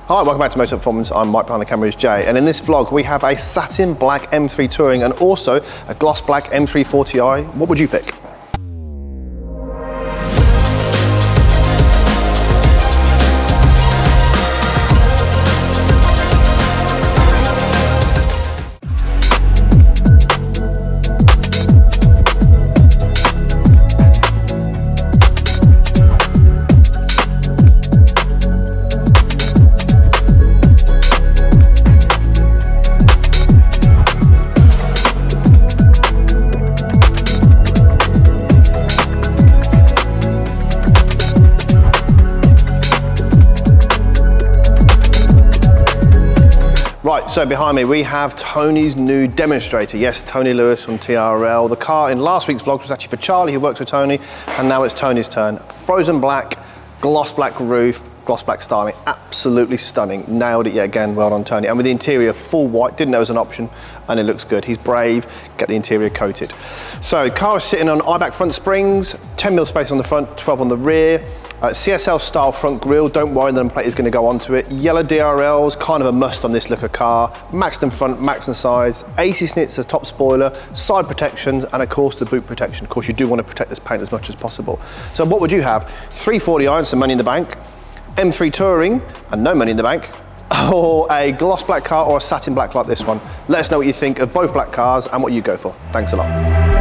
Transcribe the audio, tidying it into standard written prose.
Hi, welcome back to Motor Performance. I'm Mike, behind the camera is Jay, and in this vlog we have a Satin Black M3 Touring and also a Gloss Black M340i. What would you pick? Right, so behind me we have Tony's new demonstrator. Yes, Tony Lewis from TRL. The car in last week's vlog was actually for Charlie, who works with Tony, and now it's Tony's turn. Frozen black, gloss black roof, gloss black styling, absolutely stunning. Nailed it yet again, well done Tony. And with the interior full white, didn't know it was an option, and it looks good. He's brave, get the interior coated. So the car is sitting on Eibach front springs, 10mm space on the front, 12 on the rear. CSL style front grille, don't worry, the number plate is going to go onto it. Yellow DRLs, kind of a must on this look of car. Maxton front, Maxton sides, AC Schnitzer top spoiler, side protections, and of course the boot protection. Of course you do want to protect this paint as much as possible. So what would you have? 340i and some money in the bank, M3 Touring and no money in the bank, or a gloss black car or a satin black like this one? Let us know what you think of both black cars and what you go for. Thanks a lot.